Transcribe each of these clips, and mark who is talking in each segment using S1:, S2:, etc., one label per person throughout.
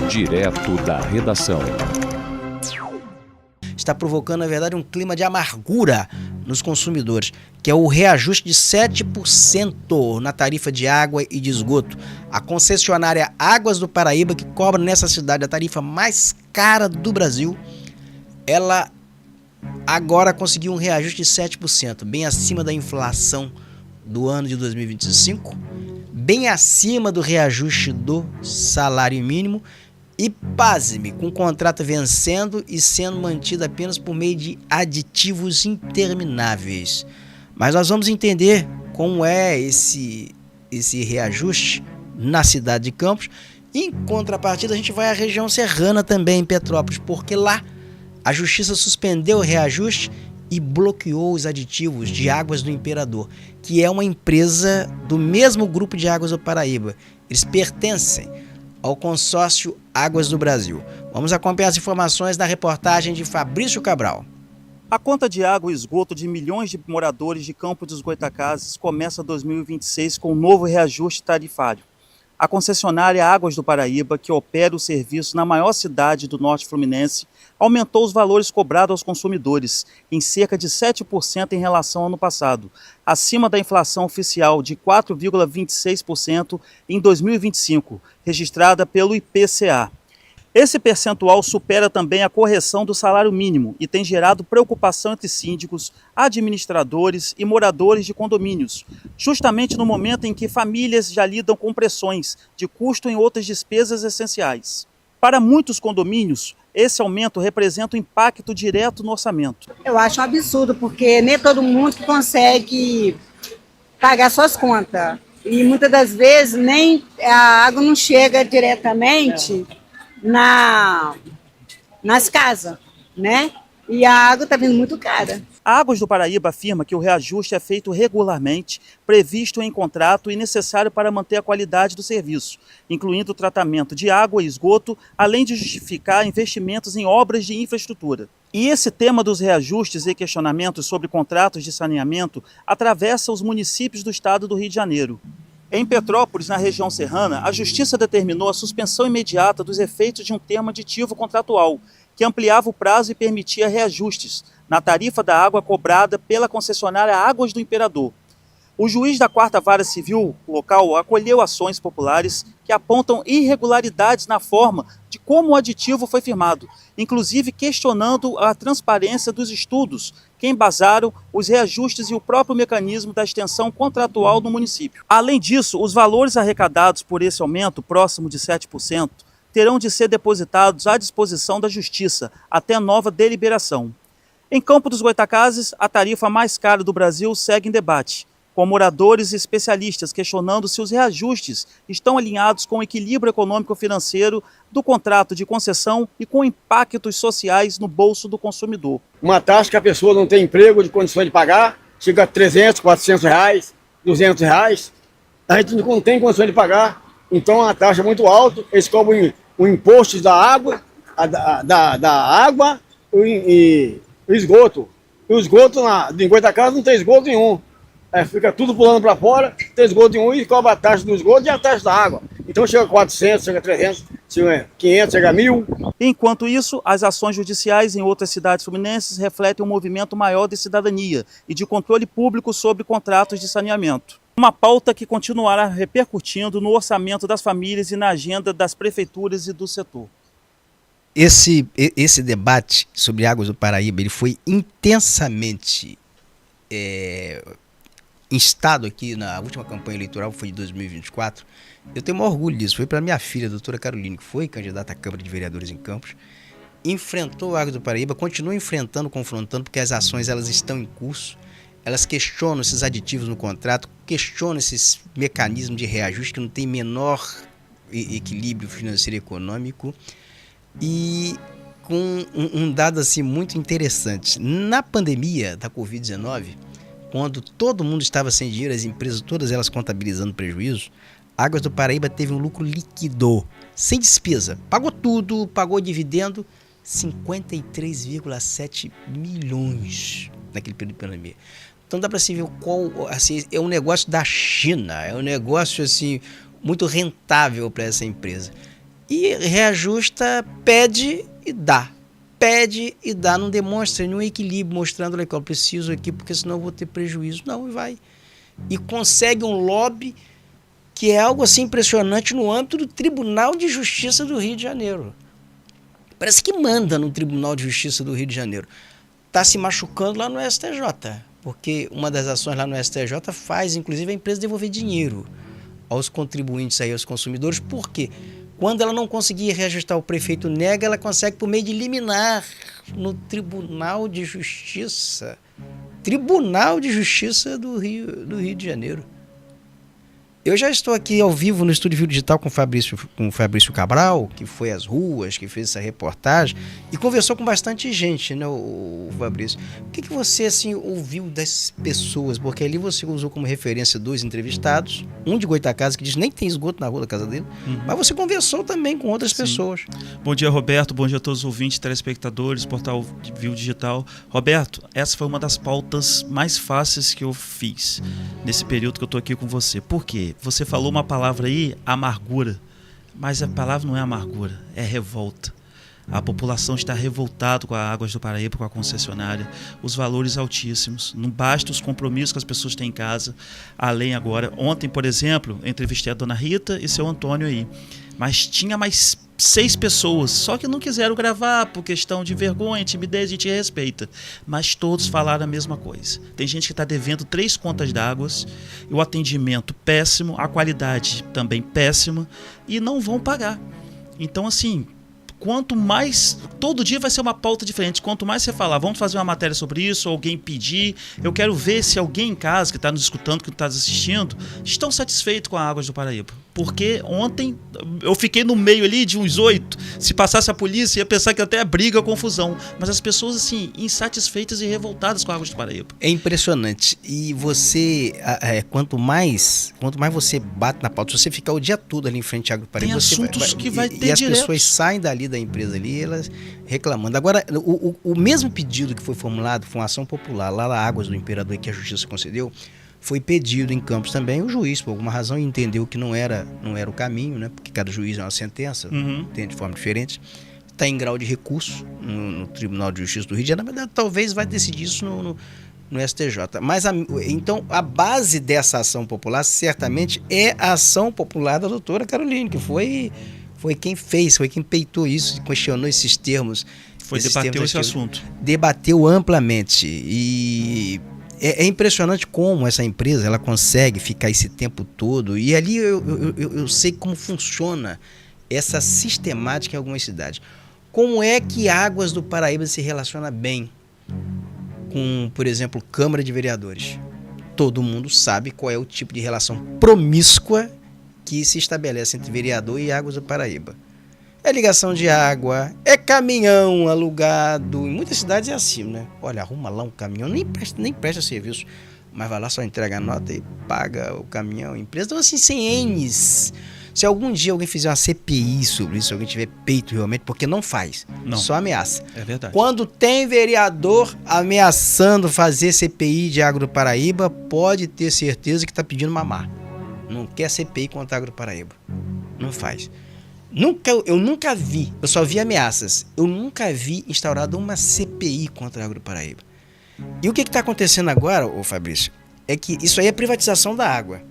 S1: Direto da redação.
S2: Está provocando, na verdade, um clima de amargura nos consumidores, que é o reajuste de 7% na tarifa de água e de esgoto. A concessionária Águas do Paraíba, que cobra nessa cidade a tarifa mais cara do Brasil, ela agora conseguiu um reajuste de 7%, bem acima da inflação do ano de 2025, bem acima do reajuste do salário mínimo e, pasme, com o contrato vencendo e sendo mantido apenas por meio de aditivos intermináveis. Mas nós vamos entender como é esse reajuste na cidade de Campos. Em contrapartida, a gente vai à região serrana também, em Petrópolis, porque lá a Justiça suspendeu o reajuste e bloqueou os aditivos de Águas do Imperador, que é uma empresa do mesmo grupo de Águas do Paraíba. Eles pertencem ao consórcio Águas do Brasil. Vamos acompanhar as informações na reportagem de Fabrício Cabral.
S3: A conta de água e esgoto de milhões de moradores de Campos dos Goytacazes começa 2026 com um novo reajuste tarifário. A concessionária Águas do Paraíba, que opera o serviço na maior cidade do norte fluminense, aumentou os valores cobrados aos consumidores em cerca de 7% em relação ao ano passado, acima da inflação oficial de 4,26% em 2025, registrada pelo IPCA. Esse percentual supera também a correção do salário mínimo e tem gerado preocupação entre síndicos, administradores e moradores de condomínios, justamente no momento em que famílias já lidam com pressões de custo em outras despesas essenciais. Para muitos condomínios, esse aumento representa um impacto direto no orçamento.
S4: Eu acho um absurdo, porque nem todo mundo consegue pagar suas contas. E muitas das vezes nem a água não chega diretamente nas casas, né? E a água está vindo muito cara.
S3: A Águas do Paraíba afirma que o reajuste é feito regularmente, previsto em contrato e necessário para manter a qualidade do serviço, incluindo o tratamento de água e esgoto, além de justificar investimentos em obras de infraestrutura. E esse tema dos reajustes e questionamentos sobre contratos de saneamento atravessa os municípios do estado do Rio de Janeiro. Em Petrópolis, na região serrana, a Justiça determinou a suspensão imediata dos efeitos de um termo aditivo contratual, que ampliava o prazo e permitia reajustes na tarifa da água cobrada pela concessionária Águas do Imperador. O juiz da 4ª Vara Civil local acolheu ações populares que apontam irregularidades na forma de como o aditivo foi firmado, inclusive questionando a transparência dos estudos que embasaram os reajustes e o próprio mecanismo da extensão contratual no município. Além disso, os valores arrecadados por esse aumento, próximo de 7%, terão de ser depositados à disposição da Justiça até nova deliberação. Em Campos dos Goytacazes, a tarifa mais cara do Brasil segue em debate, com moradores e especialistas questionando se os reajustes estão alinhados com o equilíbrio econômico-financeiro do contrato de concessão e com impactos sociais no bolso do consumidor.
S5: Uma taxa que a pessoa não tem emprego, de condições de pagar, chega a 300, 400 reais, 200 reais, a gente não tem condições de pagar, então é uma taxa muito alta, eles cobram o imposto da água, da água e o esgoto. E o esgoto em Goytacazes não tem esgoto nenhum. Fica tudo pulando para fora, tem esgoto em um e cobra a taxa do esgoto e a taxa da água. Então chega a 400, chega a 300, chega a 500, chega a 1.000.
S3: Enquanto isso, as ações judiciais em outras cidades fluminenses refletem um movimento maior de cidadania e de controle público sobre contratos de saneamento. Uma pauta que continuará repercutindo no orçamento das famílias e na agenda das prefeituras e do setor.
S2: Esse debate sobre Águas do Paraíba ele foi intensamente instado aqui na última campanha eleitoral, foi de 2024. Eu tenho um orgulho disso. Foi para minha filha, a doutora Caroline, que foi candidata à Câmara de Vereadores em Campos, enfrentou Águas do Paraíba, continua enfrentando, confrontando, porque as ações elas estão em curso. Elas questionam esses aditivos no contrato, questionam esses mecanismos de reajuste que não tem menor equilíbrio financeiro e econômico. E com um dado assim muito interessante. Na pandemia da Covid-19, quando todo mundo estava sem dinheiro, as empresas todas elas contabilizando prejuízo, Águas do Paraíba teve um lucro líquido, sem despesa. Pagou tudo, pagou dividendo, 53,7 milhões naquele período de pandemia. Então dá para se ver qual, assim, é um negócio da China, é um negócio assim muito rentável para essa empresa. e reajusta, pede e dá. Pede e dá, não demonstra nenhum equilíbrio, mostrando, olha, que eu preciso aqui, porque senão eu vou ter prejuízo. Não, e vai. E consegue um lobby que é algo assim impressionante no âmbito do Tribunal de Justiça do Rio de Janeiro. Parece que manda no Tribunal de Justiça do Rio de Janeiro. Está se machucando lá no STJ, porque uma das ações lá no STJ faz, inclusive, a empresa devolver dinheiro aos contribuintes, aí, aos consumidores. Por quê? Quando ela não conseguir reajustar, o prefeito nega, ela consegue por meio de liminar no Tribunal de Justiça. Tribunal de Justiça do Rio de Janeiro. Eu já estou aqui ao vivo no Estúdio Viu Digital com o Fabrício Cabral, que foi às ruas, que fez essa reportagem e conversou com bastante gente, né, o Fabrício. O que você assim, ouviu das pessoas? Porque ali você usou como referência 2 entrevistados, um de Goitacazes, que diz que nem tem esgoto na rua da casa dele, mas você conversou também com outras pessoas.
S3: Bom dia, Roberto. Bom dia a todos os ouvintes, telespectadores, portal Viu Digital. Roberto, essa foi uma das pautas mais fáceis que eu fiz nesse período que eu estou aqui com você. Por quê? Você falou uma palavra aí, amargura, mas a palavra não é amargura, é revolta. A população está revoltada com a Águas do Paraíba, com a concessionária, os valores altíssimos, não basta os compromissos que as pessoas têm em casa, além agora, ontem, por exemplo, eu entrevistei a dona Rita e seu Antônio aí, mas tinha mais 6 pessoas, só que não quiseram gravar por questão de vergonha, timidez, a gente respeita. Mas todos falaram a mesma coisa. Tem gente que está devendo 3 contas d'água, e o atendimento péssimo, a qualidade também péssima, e não vão pagar. Então, assim, quanto mais... Todo dia vai ser uma pauta diferente. Quanto mais você falar, vamos fazer uma matéria sobre isso, alguém pedir, eu quero ver se alguém em casa que está nos escutando, que está nos assistindo, estão satisfeitos com a Águas do Paraíba. Porque ontem eu fiquei no meio ali de uns 8. Se passasse a polícia, ia pensar que até é briga, confusão. Mas as pessoas, assim, insatisfeitas e revoltadas com a Águas do Paraíba.
S2: É impressionante. E você, quanto mais você bate na pauta, se você ficar o dia todo ali em frente à Água do Paraíba,
S3: tem assuntos que vai ter
S2: e as
S3: direto.
S2: pessoas saem dali da empresa ali, elas reclamando. Agora, o mesmo pedido que foi formulado, foi uma ação popular lá na Águas do Imperador, que a Justiça concedeu, foi pedido em Campos também. O juiz, por alguma razão, entendeu que não era o caminho, né? Porque cada juiz é uma sentença, tem de forma diferente. Está em grau de recurso no Tribunal de Justiça do Rio de Janeiro. Na verdade, talvez vai decidir isso no STJ. Mas então a base dessa ação popular certamente é a ação popular da doutora Caroline, que foi quem fez, foi quem peitou isso, questionou esses termos.
S3: Debateu esse assunto.
S2: Debateu amplamente. E é impressionante como essa empresa ela consegue ficar esse tempo todo. E ali eu sei como funciona essa sistemática em algumas cidades. Como é que Águas do Paraíba se relaciona bem com, por exemplo, Câmara de Vereadores? Todo mundo sabe qual é o tipo de relação promíscua que se estabelece entre vereador e Águas do Paraíba. É ligação de água, é caminhão alugado. Em muitas cidades é assim, né? Olha, arruma lá um caminhão, nem presta serviço, mas vai lá, só entrega a nota e paga o caminhão, a empresa. Então, assim, sem N's. Se algum dia alguém fizer uma CPI sobre isso, se alguém tiver peito realmente, porque não faz, só ameaça.
S3: É verdade.
S2: Quando tem vereador ameaçando fazer CPI de Água do Paraíba, pode ter certeza que está pedindo mamar. Não quer CPI contra a Água do Paraíba. Não faz. Eu nunca vi, eu só vi ameaças. Eu nunca vi instaurado uma CPI contra a Água do Paraíba. E o que está acontecendo agora, ô Fabrício, é que isso aí é privatização da água.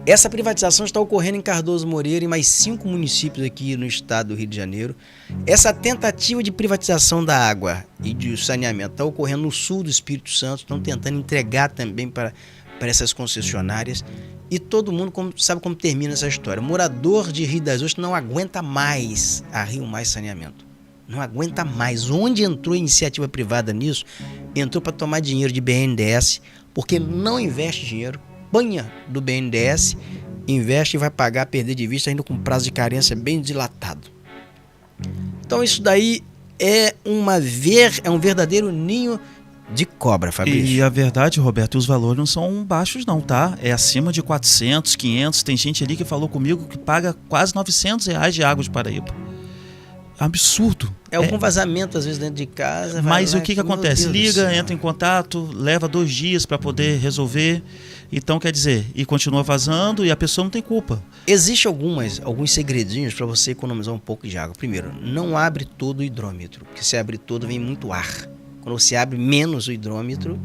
S2: Essa privatização está ocorrendo em Cardoso Moreira e mais 5 municípios aqui no estado do Rio de Janeiro. Essa tentativa de privatização da água e de saneamento está ocorrendo no sul do Espírito Santo. Estão tentando entregar também para essas concessionárias. E todo mundo sabe como termina essa história. O morador de Rio das Ostras não aguenta mais a Rio Mais Saneamento. Não aguenta mais. Onde entrou a iniciativa privada nisso? Entrou para tomar dinheiro de BNDES, porque não investe dinheiro, banha do BNDES, investe e vai pagar, perder de vista, ainda com prazo de carência bem dilatado. Então isso daí é um verdadeiro ninho de cobra, Fabrício.
S3: E a verdade, Roberto, os valores não são baixos não, tá? É acima de 400, 500. Tem gente ali que falou comigo que paga quase R$900 de Águas do Paraíba. Absurdo.
S2: É algum vazamento, às vezes, dentro de casa.
S3: Mas
S2: vai
S3: o que
S2: meu
S3: acontece?
S2: Deus do
S3: Liga,
S2: céu.
S3: entra em contato, leva 2 dias para poder resolver. Então, quer dizer, e continua vazando e a pessoa não tem culpa.
S2: Existem alguns segredinhos para você economizar um pouco de água. Primeiro, não abre todo o hidrômetro, porque se abrir todo vem muito ar. Quando você abre menos o hidrômetro,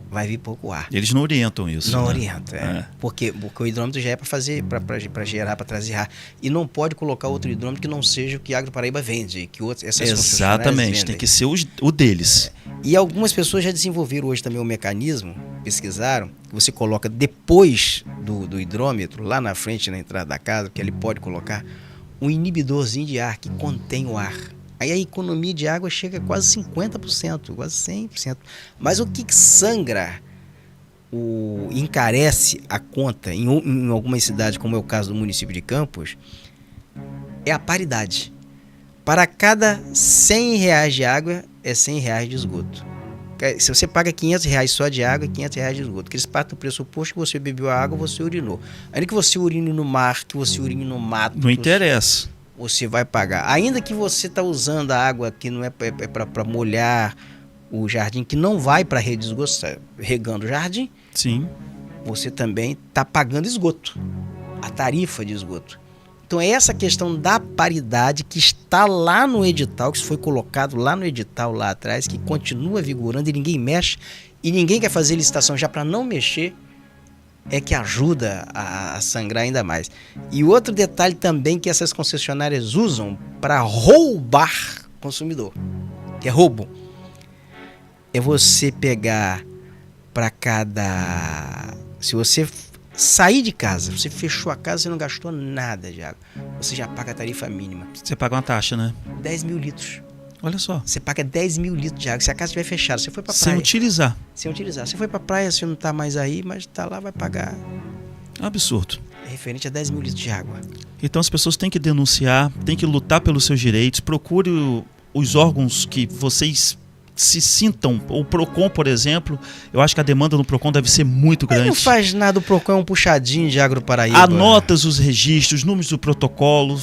S2: vai vir pouco ar.
S3: Eles não orientam isso.
S2: Não
S3: né?
S2: orienta, Porque o hidrômetro já é para fazer, para gerar, para trazer ar. E não pode colocar outro hidrômetro que não seja o que a Agro Paraíba vende, que essas concessionárias
S3: Exatamente,
S2: vendem.
S3: tem que ser o deles.
S2: E algumas pessoas já desenvolveram hoje também o mecanismo, pesquisaram, que você coloca depois do hidrômetro, lá na frente, na entrada da casa, que ele pode colocar um inibidorzinho de ar que contém o ar. Aí a economia de água chega a quase 50%, quase 100%. Mas o que sangra, encarece a conta em algumas cidades, como é o caso do município de Campos, é a paridade. Para cada R$100 de água, é R$100 de esgoto. Se você paga R$500 só de água, é R$500 de esgoto. Porque eles partem do pressuposto que você bebeu a água, você urinou. Ainda que você urine no mar, que você urine no mato...
S3: Não interessa.
S2: Você vai pagar. Ainda que você está usando a água que não é para molhar o jardim, que não vai para a rede de esgoto, está regando o jardim,
S3: Sim.
S2: você também está pagando esgoto, a tarifa de esgoto. Então é essa questão da paridade que está lá no edital, que foi colocado lá no edital lá atrás, que continua vigorando e ninguém mexe, e ninguém quer fazer licitação já para não mexer, é que ajuda a sangrar ainda mais. E outro detalhe também que essas concessionárias usam para roubar consumidor, que é roubo, é você pegar para cada... Se você sair de casa, você fechou a casa, você não gastou nada de água, você já paga a tarifa mínima.
S3: Você paga uma taxa, né?
S2: 10 mil litros.
S3: Olha só.
S2: Você paga 10 mil litros de água. Se a casa estiver fechada, você foi pra praia.
S3: Sem utilizar.
S2: Sem utilizar. Você foi pra praia, você não tá mais aí, mas tá lá, vai pagar.
S3: Absurdo.
S2: É referente a 10 mil litros de água.
S3: Então as pessoas têm que denunciar, têm que lutar pelos seus direitos. Procure os órgãos que vocês se sintam. O PROCON, por exemplo, eu acho que a demanda no PROCON deve ser muito
S2: Mas
S3: grande.
S2: não faz nada, o PROCON é um puxadinho de Agro Paraíba.
S3: Anotas os registros, números do protocolo,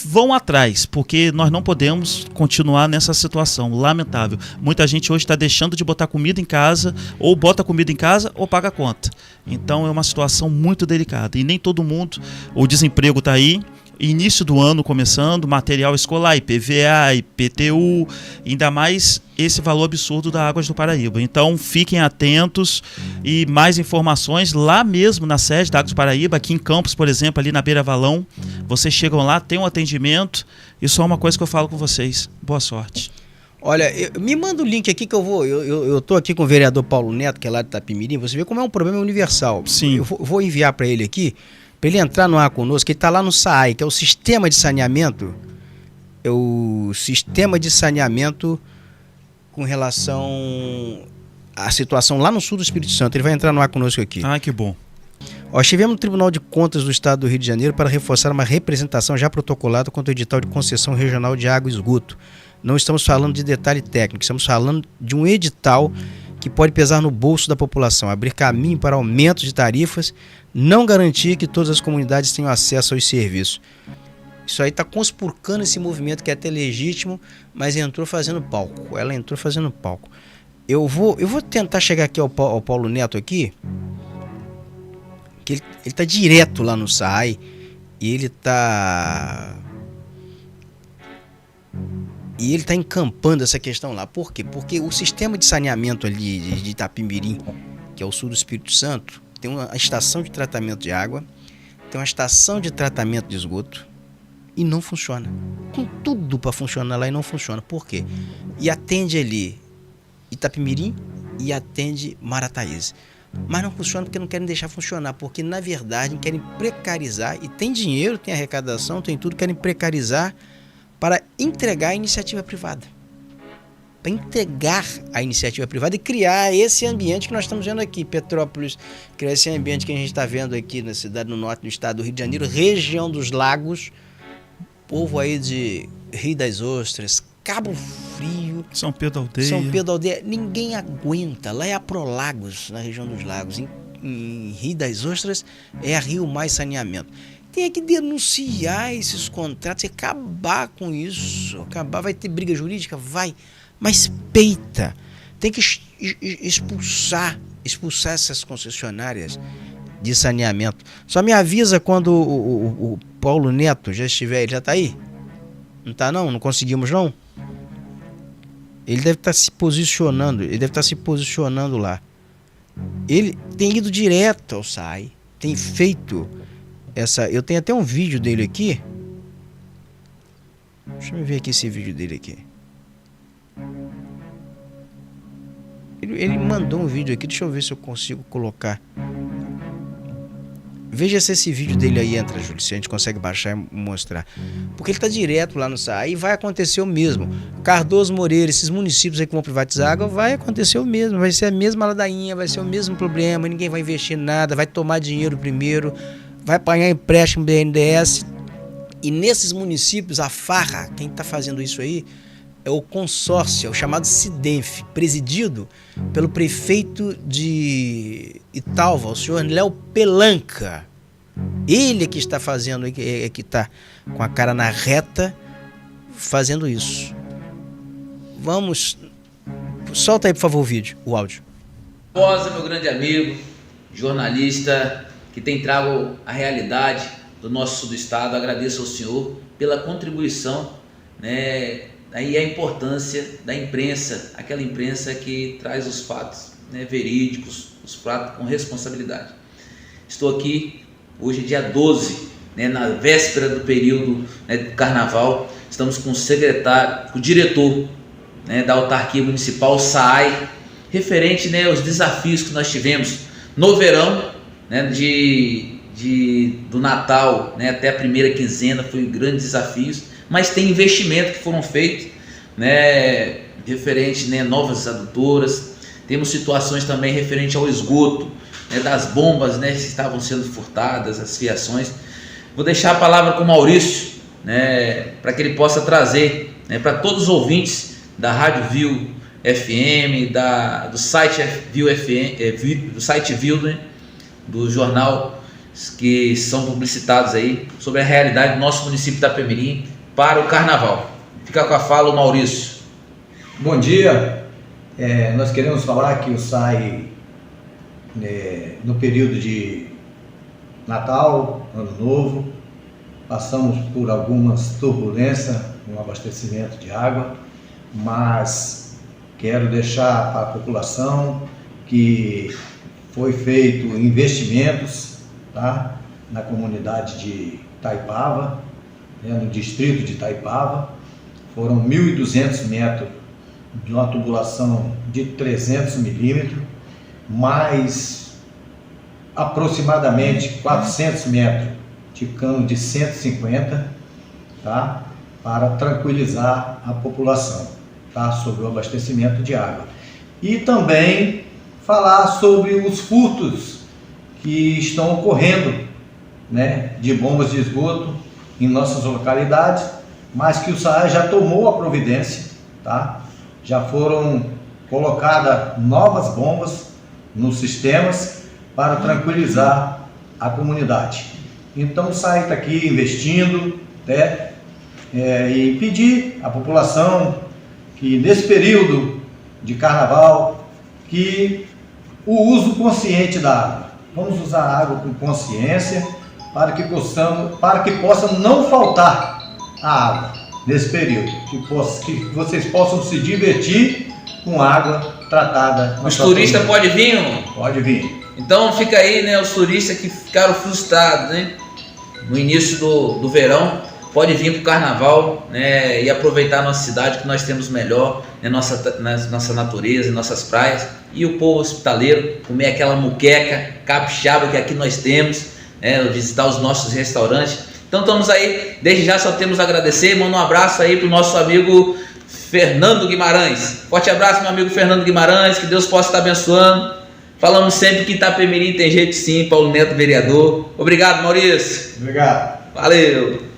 S3: vão atrás, porque nós não podemos continuar nessa situação lamentável. Muita gente hoje está deixando de botar comida em casa, ou bota comida em casa ou paga a conta. Então é uma situação muito delicada e nem todo mundo, o desemprego está aí. Início do ano começando, material escolar, IPVA, IPTU, ainda mais esse valor absurdo da Águas do Paraíba. Então fiquem atentos e mais informações lá mesmo na sede da Águas do Paraíba, aqui em Campos, por exemplo, ali na Beira Valão. Vocês chegam lá, tem um atendimento e só uma coisa que eu falo com vocês. Boa sorte.
S2: Olha, me manda o link aqui que eu vou. Eu tô aqui com o vereador Paulo Neto, que é lá de Itapimirim. Você vê como é um problema universal.
S3: Sim.
S2: Eu vou enviar para ele aqui, para ele entrar no ar conosco, que ele está lá no SAAI, que é o Sistema de Saneamento. É o Sistema de Saneamento com relação à situação lá no sul do Espírito Santo. Ele vai entrar no ar conosco aqui.
S3: Ah, que bom.
S2: Ó, estivemos no Tribunal de Contas do Estado do Rio de Janeiro para reforçar uma representação já protocolada quanto ao edital de concessão regional de água e esgoto. Não estamos falando de detalhe técnico, estamos falando de um edital que pode pesar no bolso da população, abrir caminho para aumento de tarifas, não garantir que todas as comunidades tenham acesso aos serviços. Isso aí está conspurcando esse movimento que é até legítimo, mas entrou fazendo palco. Ela entrou fazendo palco. Eu vou tentar chegar aqui ao Paulo Neto aqui, que ele está direto lá no SAAI e ele está encampando essa questão lá. Por quê? Porque o sistema de saneamento ali de Itapimirim, que é o sul do Espírito Santo, tem uma estação de tratamento de água, tem uma estação de tratamento de esgoto e não funciona. Com tudo para funcionar lá e não funciona. Por quê? E atende ali Itapimirim e atende Marataízes. Mas não funciona porque não querem deixar funcionar, porque na verdade querem precarizar, e tem dinheiro, tem arrecadação, tem tudo, querem precarizar para entregar a iniciativa privada. Para entregar a iniciativa privada e criar esse ambiente que nós estamos vendo aqui, Petrópolis, criar esse ambiente que a gente está vendo aqui na cidade no norte do estado do Rio de Janeiro, região dos lagos, povo aí de Rio das Ostras, Cabo Frio,
S3: São Pedro da Aldeia.
S2: São Pedro da Aldeia, ninguém aguenta. Lá é a Prolagos, na região dos lagos. Em Rio das Ostras é a Rio Mais Saneamento. tem que denunciar esses contratos e acabar com isso. Vai ter briga jurídica? Vai. Mas peita. Tem que expulsar essas concessionárias de saneamento. Só me avisa quando o Paulo Neto já estiver. Ele já está aí? Não está não? Não conseguimos não? Ele deve estar se posicionando. Ele deve estar se posicionando lá. Ele tem ido direto ao SAI. Tem feito essa... Eu tenho até um vídeo dele aqui. Deixa eu ver aqui esse vídeo dele aqui. Ele mandou um vídeo aqui. Deixa eu ver se eu consigo colocar. Veja se esse vídeo dele aí entra, Júlio. Se a gente consegue baixar e mostrar. Porque ele está direto lá no SAI. E vai acontecer o mesmo. Cardoso, Moreira, esses municípios aí que vão privatizar água, vai acontecer o mesmo. Vai ser a mesma ladainha, vai ser o mesmo problema. Ninguém vai investir em nada. Vai tomar dinheiro primeiro. Vai apanhar empréstimo BNDES. E nesses municípios, a farra, quem está fazendo isso aí, é o consórcio, é o chamado SIDENF, presidido pelo prefeito de Italva, o senhor Léo Pelanca. Ele é que está fazendo, é que está com a cara na reta fazendo isso. Vamos, solta aí por favor o vídeo, o áudio.
S1: Rosa, meu grande amigo, jornalista que tem trago a realidade do nosso sul do estado, agradeço ao senhor pela contribuição, né? Aí a importância da imprensa, aquela imprensa que traz os fatos, né, verídicos, os fatos com responsabilidade. Estou aqui, hoje é dia 12, né, na véspera do período, né, do carnaval. Estamos com o secretário, com o diretor, né, da autarquia municipal, SAI, referente, né, aos desafios que nós tivemos no verão, né, do Natal, né, até a primeira quinzena, foi grandes desafios. Mas tem investimento que foram feitos, né, referente, né, novas adutoras. Temos situações também referente ao esgoto, né, das bombas, né, que estavam sendo furtadas, as fiações. Vou deixar a palavra com o Maurício, né, para que ele possa trazer, né, para todos os ouvintes da Rádio Viu FM, do site Viu FM, do site Viu, né, do jornal, que são publicitados aí sobre a realidade do nosso município de Itapemirim para o carnaval. Fica com a fala o Maurício.
S6: Bom dia. Nós queremos falar que o SAI, no período de Natal, Ano Novo, passamos por algumas turbulências no abastecimento de água, mas quero deixar para a população que foi feito investimentos, tá, na comunidade de Itaipava, no distrito de Itaipava. Foram 1.200 metros de uma tubulação de 300 milímetros, mais aproximadamente 400 metros de cano de 150, tá, para tranquilizar a população, tá, sobre o abastecimento de água. E também falar sobre os furtos que estão ocorrendo, né, de bombas de esgoto em nossas localidades, mas que o SAI já tomou a providência, tá? Já foram colocadas novas bombas nos sistemas para tranquilizar a comunidade. Então o SAI está aqui investindo, né? E pedir à população que nesse período de carnaval, que o uso consciente da água. Vamos usar a água com consciência, para que possa não faltar a água nesse período, que vocês possam se divertir com água tratada.
S1: Os turistas podem vir?
S6: Pode vir.
S1: Então fica aí, né, os turistas que ficaram frustrados, né, no início do verão, pode vir para o carnaval, né, e aproveitar a nossa cidade, que nós temos melhor, né, nossa natureza, nossas praias, e o povo hospitaleiro, comer aquela muqueca capixaba que aqui nós temos, visitar os nossos restaurantes. Então estamos aí, desde já só temos a agradecer. Manda um abraço aí para o nosso amigo Fernando Guimarães. Forte abraço, meu amigo Fernando Guimarães, que Deus possa estar abençoando. Falamos sempre que Itapemirim tem jeito sim, Paulo Neto vereador. Obrigado, Maurício.
S6: Obrigado.
S1: Valeu.